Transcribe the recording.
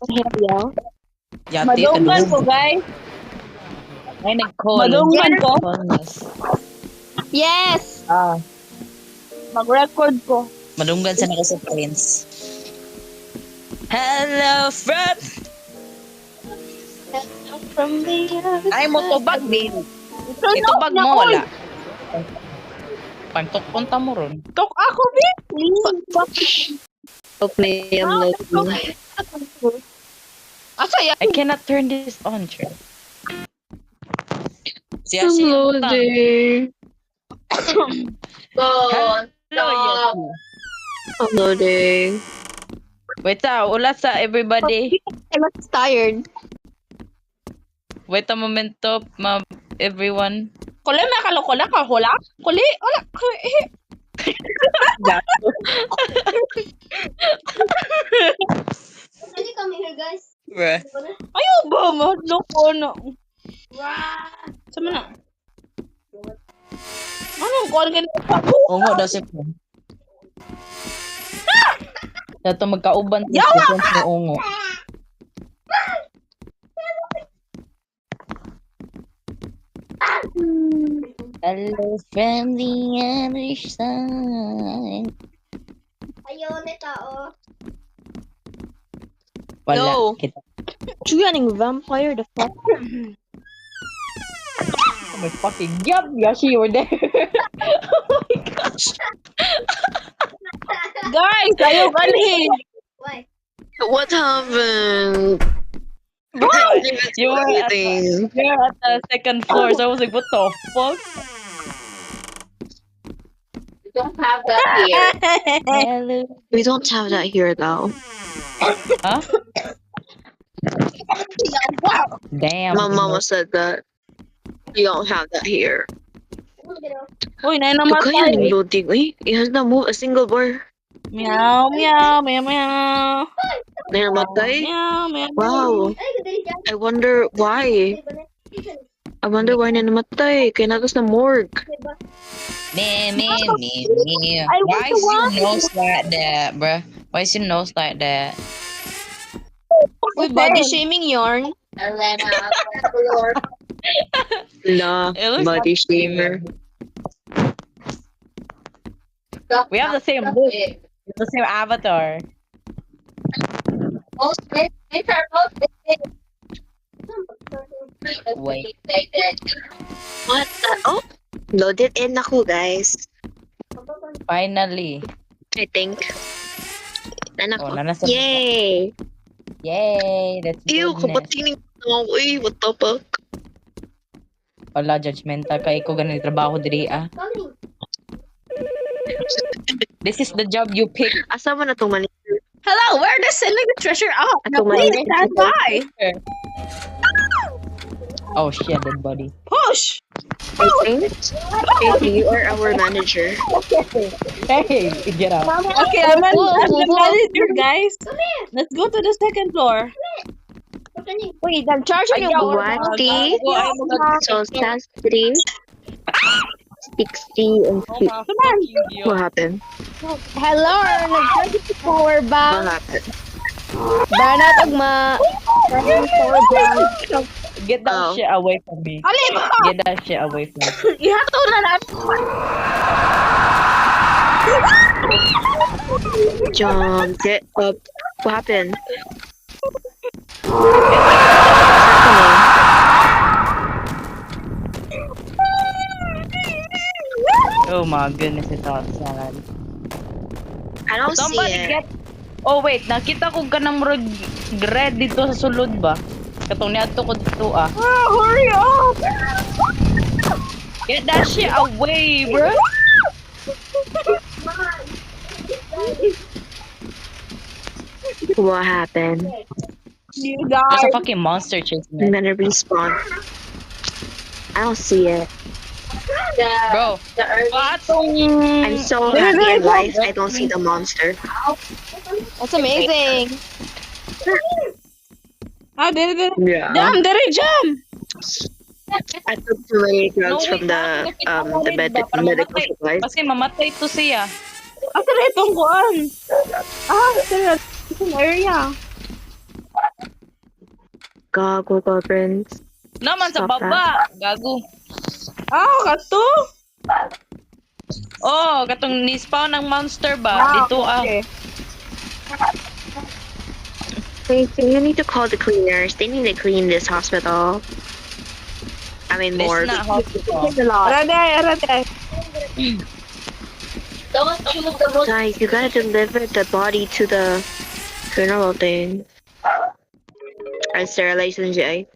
Hello. Yati ka Madunggan ko, doon. guys. Ay, nag-call. Madunggan ko. Yes. Ah, Mag-record ko. madunggan sa nako sa Prince. Hello, friend! From the other Ay, mo tubag, din. Turn Itubag off na, mo, oy. wala. Pantok punta mo ron. Tok ako, bitch. Okay, I'm loading. Asa yan? I cannot turn this on, sure. Siya I'm siya. loading. Hello, Yati. I'm loading. Wait ulat sa everybody. I was tired. Wait a momento, everyone. Kuli, makalukula ka, hula? Kuli, wala. Pwede kami here, guys. Bruh. Ayaw ba, madloko na. Sama na. Anong kuwan ganito? Ungo daw si Prince. Dato magkauban si Yawa! Prince ni Ungo. Hello, friendly other side. Ayaw na tao. Wala. Yo. Kita. Juyaning vampire, the fuck? Oh my fucking god, Yashi, you were there. Oh my gosh. Guys, ayaw ganhin. Why? What happened? Bro, you were at Anything. you're at the second floor, so I was like, what the fuck? We don't have that here. Hello. We don't have that here, though. Huh? Damn. My mama said that. We don't have that here. Uy, na Ito kaya namatay. ning loading. Uy, it has not moved a single bar. Meow, meow, meow, meow. Namatay? Meow, meow. Wow. I wonder why. I wonder why na namatay. Kaya natas na morgue. Me. Why is your nose like that, bruh? Why is your nose like that? Uy, body shaming yarn. La, It looks body shamer. We have the same look. The same avatar. Wait. What the? Oh, loaded in ako, guys. Finally. I think. Anak Oh, ko. nanasa. Yay! Yay! That's Ew, goodness. kapatingin ko. Uy, what the fuck? Wala, judgmental kay ko ganun yung trabaho diri ah. This is the job you pick. Asa mo na itong mali? Hello, where the sending the treasure out? Ato Please mali. stand by. Oh shit, dead body. Push. I think. Katie, you are our manager. Hey, get out. Okay, I'm the manager, guys. Let's go to the second floor. Wait, I'm charging you. 20. So, that's 3. 60 and 50. What happened? Hello, nag-20 power What bank. happened? Banat ugma. Power bank. Get that Oh. shit away from me. Alin? Get that shit away from me. Ihato na natin. Jump, get up. What happened? Oh my goodness, it's outside. I don't see Somebody it. get... Oh wait, nakita ko ka ng red dito sa sulod ba? Katong niadto ko dito ah. Hurry up. Get that shit away, bro. What happened? You There's guys. a fucking monster chasing me. I'm gonna respawn. I don't see it. Bro, what? I'm so happy in life. I don't see the monster. That's amazing. Ah, dere. Yeah. Jam, dere, jam. I took too many drugs No, from the wait, medical mamatay. supplies. Kasi mamatay to siya. Asa na itong kuan? Ah, asa na itong area. Gago ka, friends. Naman sa Stop baba. Gago. Kato? Oh, katong ni-spawn ng monster ba? Dito okay. You need to call the cleaners. They need to clean this hospital. I mean, This morgue. na hospital. It's a lot. Araday. Guys, you gotta deliver the body to the funeral thing. Or sterilization, Jay.